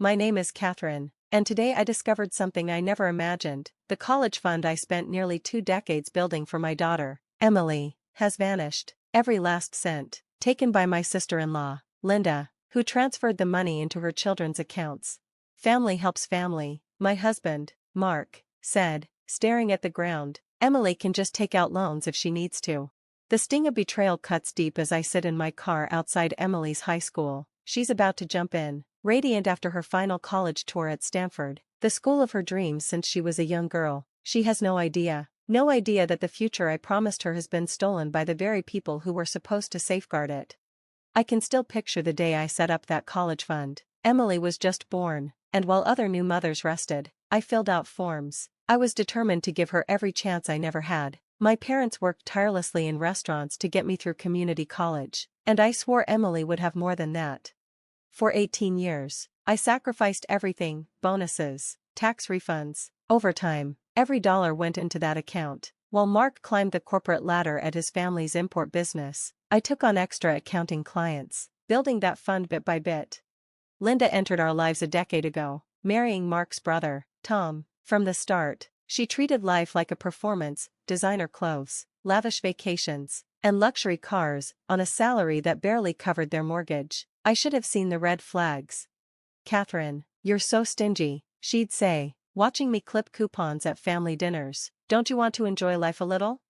My name is Catherine, and today I discovered something I never imagined. The college fund I spent nearly 2 decades building for my daughter, Emily, has vanished. Every last cent, taken by my sister-in-law, Linda, who transferred the money into her children's accounts. Family helps family, my husband, Mark, said, staring at the ground. Emily can just take out loans if she needs to. The sting of betrayal cuts deep as I sit in my car outside Emily's high school. She's about to jump in, radiant after her final college tour at Stanford, the school of her dreams since she was a young girl. She has no idea that the future I promised her has been stolen by the very people who were supposed to safeguard it. I can still picture the day I set up that college fund. Emily was just born, and while other new mothers rested, I filled out forms. I was determined to give her every chance I never had. My parents worked tirelessly in restaurants to get me through community college, and I swore Emily would have more than that. For 18 years, I sacrificed everything: bonuses, tax refunds, overtime. Every dollar went into that account. While Mark climbed the corporate ladder at his family's import business, I took on extra accounting clients, building that fund bit by bit. Linda entered our lives a decade ago, marrying Mark's brother, Tom. From the start, she treated life like a performance: designer clothes, lavish vacations, and luxury cars, on a salary that barely covered their mortgage. I should have seen the red flags. "Catherine, you're so stingy," she'd say, watching me clip coupons at family dinners. "Don't you want to enjoy life a little?"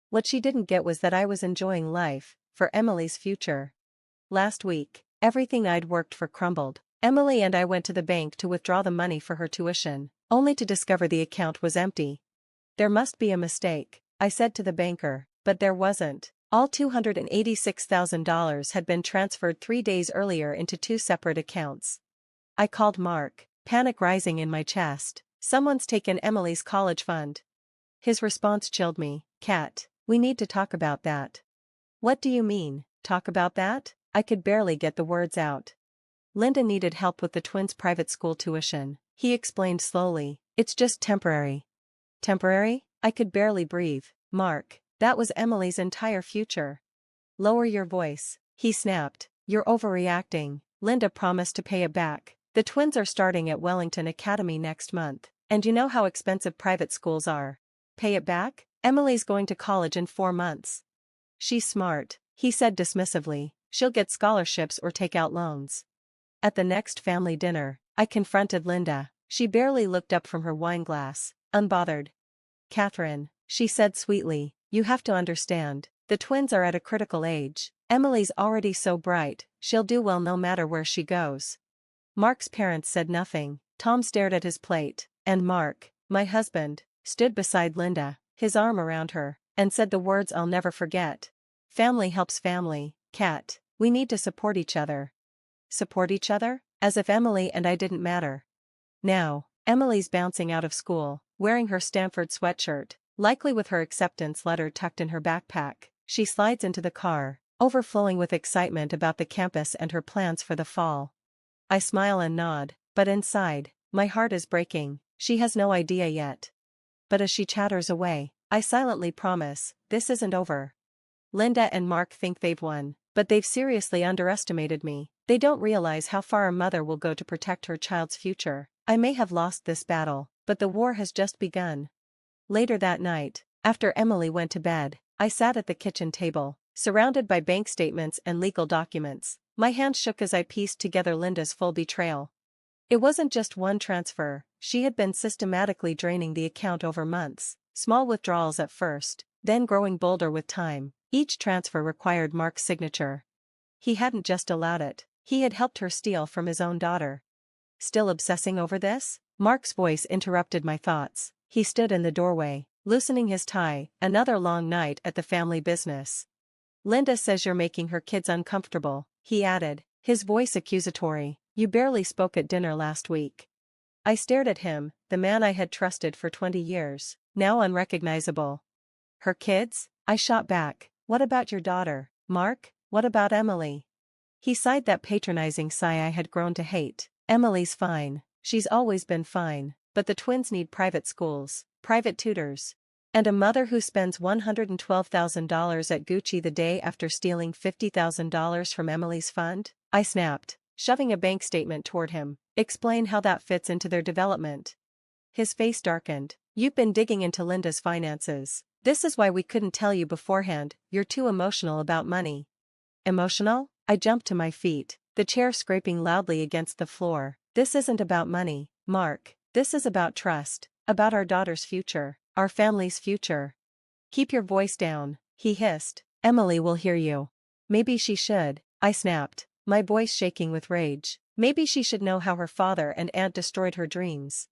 What she didn't get was that I was enjoying life, for Emily's future. Last week, everything I'd worked for crumbled. Emily and I went to the bank to withdraw the money for her tuition, only to discover the account was empty. "There must be a mistake," I said to the banker, but there wasn't. All $286,000 had been transferred 3 days earlier into 2 separate accounts. I called Mark, panic rising in my chest. "Someone's taken Emily's college fund." His response chilled me. "Cat, we need to talk about that." "What do you mean, talk about that?" I could barely get the words out. "Linda needed help with the twins' private school tuition," he explained slowly. "It's just temporary." "Temporary?" I could barely breathe. "Mark, that was Emily's entire future." "Lower your voice," he snapped. "You're overreacting. Linda promised to pay it back. The twins are starting at Wellington Academy next month, and you know how expensive private schools are. Pay it back? Emily's going to college in 4 months. She's smart," he said dismissively. "She'll get scholarships or take out loans." At the next family dinner, I confronted Linda. She barely looked up from her wine glass, unbothered. "Catherine," she said sweetly, "you have to understand. The twins are at a critical age. Emily's already so bright, she'll do well no matter where she goes." Mark's parents said nothing. Tom stared at his plate, and Mark, my husband, stood beside Linda, his arm around her, and said the words I'll never forget. "Family helps family, Cat. We need to support each other." Support each other? As if Emily and I didn't matter. Now, Emily's bouncing out of school, wearing her Stanford sweatshirt, likely with her acceptance letter tucked in her backpack. She slides into the car, overflowing with excitement about the campus and her plans for the fall. I smile and nod, but inside, my heart is breaking. She has no idea yet. But as she chatters away, I silently promise, this isn't over. Linda and Mark think they've won, but they've seriously underestimated me. They don't realize how far a mother will go to protect her child's future. I may have lost this battle, but the war has just begun. Later that night, after Emily went to bed, I sat at the kitchen table, surrounded by bank statements and legal documents. My hands shook as I pieced together Linda's full betrayal. It wasn't just one transfer. She had been systematically draining the account over months, small withdrawals at first, then growing bolder with time. Each transfer required Mark's signature. He hadn't just allowed it, he had helped her steal from his own daughter. "Still obsessing over this?" Mark's voice interrupted my thoughts. He stood in the doorway, loosening his tie. "Another long night at the family business." "Linda says you're making her kids uncomfortable," he added, his voice accusatory. "You barely spoke at dinner last week." I stared at him, the man I had trusted for 20 years, now unrecognizable. "Her kids?" I shot back. "What about your daughter, Mark? What about Emily?" He sighed that patronizing sigh I had grown to hate. "Emily's fine. She's always been fine, but the twins need private schools, private tutors. And a mother who spends $112,000 at Gucci the day after stealing $50,000 from Emily's fund?" I snapped. shoving a bank statement toward him. Explain how that fits into their development. His face darkened. You've been digging into Linda's finances. This is why we couldn't tell you beforehand, you're too emotional about money. Emotional? I jumped to my feet, the chair scraping loudly against the floor. This isn't about money, Mark. This is about trust, about our daughter's future, our family's future. Keep your voice down, he hissed. Emily will hear you. Maybe she should, I snapped, my voice shaking with rage. Maybe she should know how her father and aunt destroyed her dreams.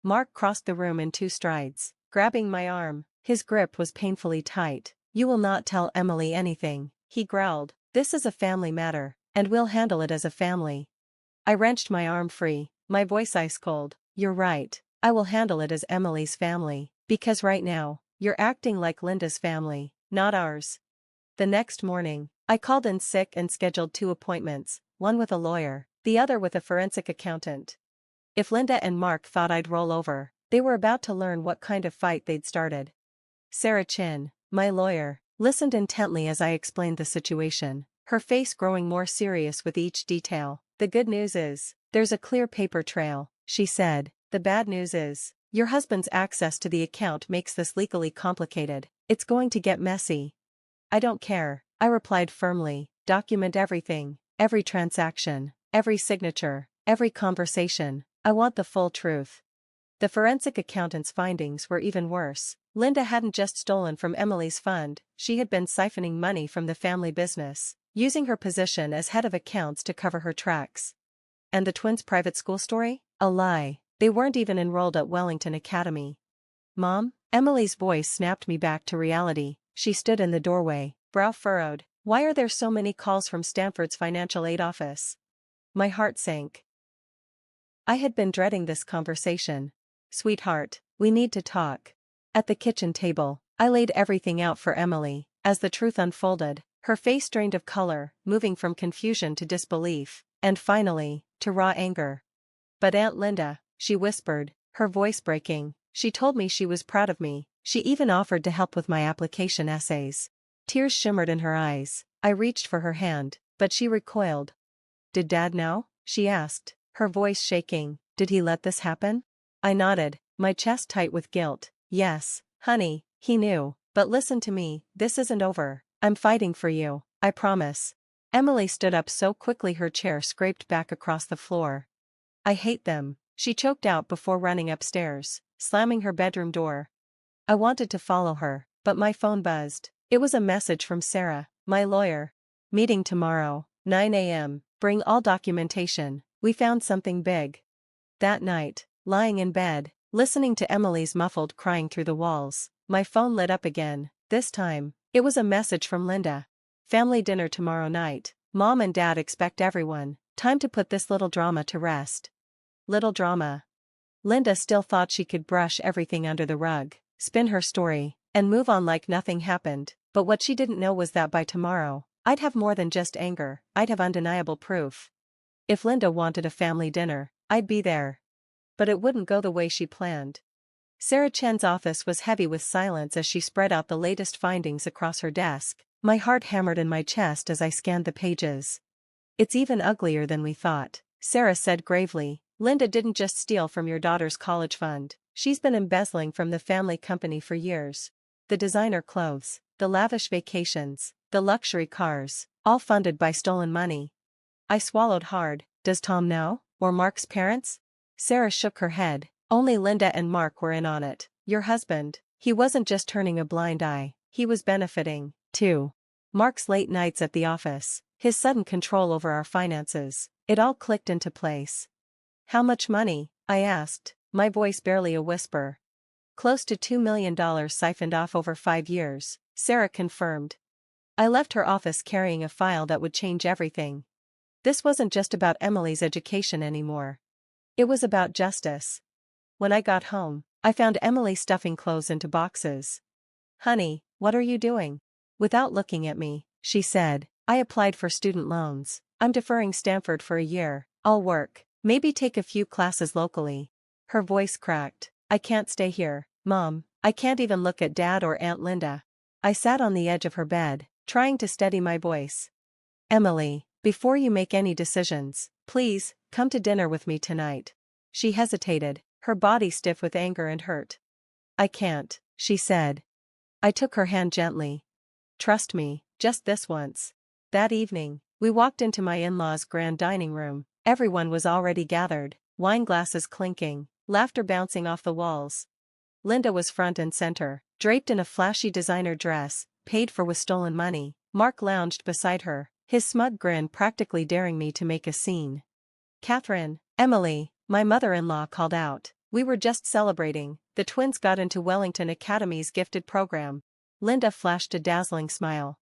Mark crossed the room in 2 strides, grabbing my arm. His grip was painfully tight. You will not tell Emily anything, he growled. This is a family matter, and we'll handle it as a family. I wrenched my arm free, my voice ice cold. You're right, I will handle it as Emily's family, because right now, you're acting like Linda's family, not ours. The next morning, I called in sick and scheduled 2 appointments, one with a lawyer, the other with a forensic accountant. If Linda and Mark thought I'd roll over, they were about to learn what kind of fight they'd started. Sarah Chin, my lawyer, listened intently as I explained the situation, her face growing more serious with each detail. The good news is, there's a clear paper trail, she said. The bad news is, your husband's access to the account makes this legally complicated. It's going to get messy. I don't care, I replied firmly. Document everything, every transaction, every signature, every conversation. I want the full truth. The forensic accountant's findings were even worse. Linda hadn't just stolen from Emily's fund, she had been siphoning money from the family business, using her position as head of accounts to cover her tracks. And the twins' private school story? A lie. They weren't even enrolled at Wellington Academy. Mom? Emily's voice snapped me back to reality. She stood in the doorway, brow furrowed. Why are there so many calls from Stanford's financial aid office? My heart sank. I had been dreading this conversation. Sweetheart, we need to talk. At the kitchen table, I laid everything out for Emily. As the truth unfolded, her face drained of color, moving from confusion to disbelief, and finally, to raw anger. But Aunt Linda, she whispered, her voice breaking, she told me she was proud of me. She even offered to help with my application essays. Tears shimmered in her eyes. I reached for her hand, but she recoiled. Did Dad know? She asked, her voice shaking. Did he let this happen? I nodded, my chest tight with guilt. Yes, honey, he knew. But listen to me, this isn't over. I'm fighting for you, I promise. Emily stood up so quickly her chair scraped back across the floor. I hate them, she choked out before running upstairs, slamming her bedroom door. I wanted to follow her, but my phone buzzed. It was a message from Sarah, my lawyer. Meeting tomorrow, 9 a.m., bring all documentation, we found something big. That night, lying in bed, listening to Emily's muffled crying through the walls, my phone lit up again. This time, it was a message from Linda. Family dinner tomorrow night. Mom and Dad expect everyone. Time to put this little drama to rest. Little drama. Linda still thought she could brush everything under the rug, spin her story, and move on like nothing happened, but what she didn't know was that by tomorrow, I'd have more than just anger, I'd have undeniable proof. If Linda wanted a family dinner, I'd be there. But it wouldn't go the way she planned. Sarah Chen's office was heavy with silence as she spread out the latest findings across her desk. My heart hammered in my chest as I scanned the pages. It's even uglier than we thought, Sarah said gravely. Linda didn't just steal from your daughter's college fund, she's been embezzling from the family company for years. The designer clothes, the lavish vacations, the luxury cars, all funded by stolen money. I swallowed hard. Does Tom know? Or Mark's parents? Sarah shook her head. Only Linda and Mark were in on it. Your husband, he wasn't just turning a blind eye, he was benefiting, too. Mark's late nights at the office, his sudden control over our finances, it all clicked into place. How much money? I asked, my voice barely a whisper. Close to $2 million siphoned off over 5 years, Sarah confirmed. I left her office carrying a file that would change everything. This wasn't just about Emily's education anymore. It was about justice. When I got home, I found Emily stuffing clothes into boxes. Honey, what are you doing? Without looking at me, she said, I applied for student loans. I'm deferring Stanford for a year. I'll work, maybe take a few classes locally. Her voice cracked. I can't stay here, Mom. I can't even look at Dad or Aunt Linda. I sat on the edge of her bed, trying to steady my voice. Emily, before you make any decisions, Please, come to dinner with me tonight. She hesitated, her body stiff with anger and hurt. I can't, she said. I took her hand gently. Trust me, just this once. That evening, we walked into my in-laws' grand dining room. Everyone was already gathered, wine glasses clinking, laughter bouncing off the walls. Linda was front and center, draped in a flashy designer dress, paid for with stolen money. Mark lounged beside her, his smug grin practically daring me to make a scene. Catherine, Emily, my mother-in-law called out. We were just celebrating, the twins got into Wellington Academy's gifted program. Linda flashed a dazzling smile.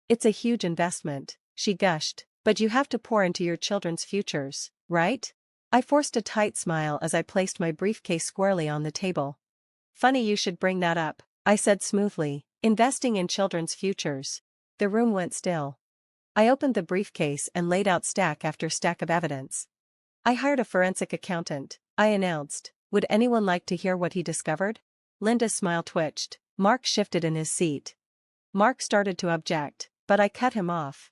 It's a huge investment, she gushed, but you have to pour into your children's futures, right? I forced a tight smile as I placed my briefcase squarely on the table. Funny you should bring that up, I said smoothly, investing in children's futures. The room went still. I opened the briefcase and laid out stack after stack of evidence. I hired a forensic accountant, I announced. Would anyone like to hear what he discovered? Linda's smile twitched. Mark shifted in his seat. Mark started to object, but I cut him off.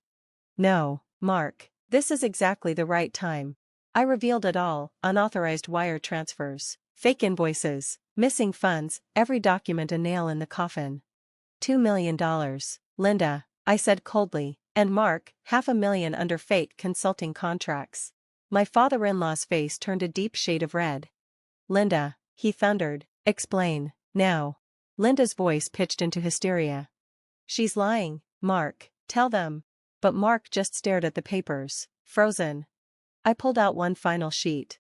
No, Mark, this is exactly the right time. I revealed it all: unauthorized wire transfers, fake invoices, missing funds, every document a nail in the coffin. $2 million, Linda, I said coldly, and Mark, $500,000 under fake consulting contracts. My father-in-law's face turned a deep shade of red. Linda, he thundered, explain, now. Linda's voice pitched into hysteria. She's lying, Mark, tell them. But Mark just stared at the papers, frozen. I pulled out one final sheet.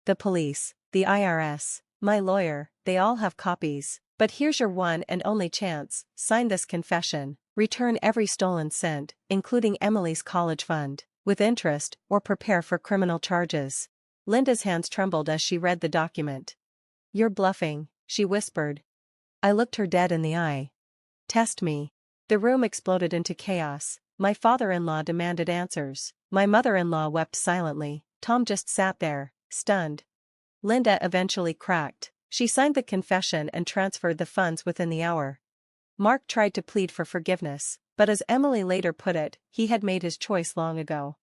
The police, the IRS, my lawyer, they all have copies, but here's your one and only chance: sign this confession, return every stolen cent, including Emily's college fund, with interest, or prepare for criminal charges. Linda's hands trembled as she read the document. You're bluffing, she whispered. I looked her dead in the eye. Test me. The room exploded into chaos. My father-in-law demanded answers. My mother-in-law wept silently. Tom just sat there, stunned. Linda eventually cracked. She signed the confession and transferred the funds within the hour. Mark tried to plead for forgiveness, but as Emily later put it, he had made his choice long ago.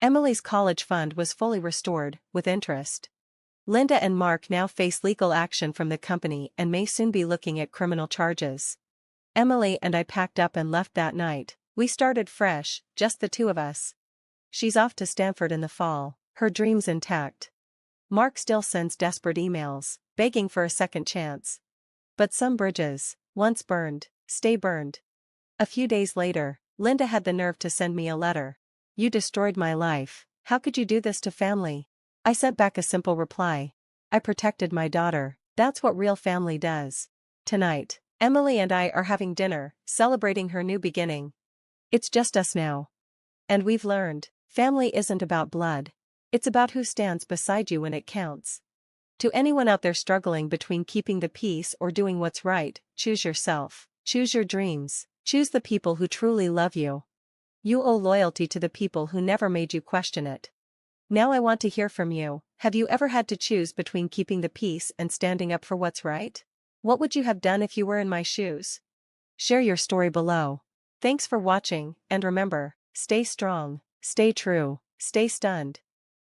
Emily's college fund was fully restored, with interest. Linda and Mark now face legal action from the company and may soon be looking at criminal charges. Emily and I packed up and left that night. We started fresh, just the two of us. She's off to Stanford in the fall, her dreams intact. Mark still sends desperate emails, begging for a second chance. But some bridges, once burned, stay burned. A few days later, Linda had the nerve to send me a letter. You destroyed my life. How could you do this to family? I sent back a simple reply. I protected my daughter. That's what real family does. Tonight, Emily and I are having dinner, celebrating her new beginning. It's just us now. And we've learned, family isn't about blood. It's about who stands beside you when it counts. To anyone out there struggling between keeping the peace or doing what's right, choose yourself. Choose your dreams. Choose the people who truly love you. You owe loyalty to the people who never made you question it. Now I want to hear from you. Have you ever had to choose between keeping the peace and standing up for what's right? What would you have done if you were in my shoes? Share your story below. Thanks for watching, and remember, stay strong, stay true, stay stunned.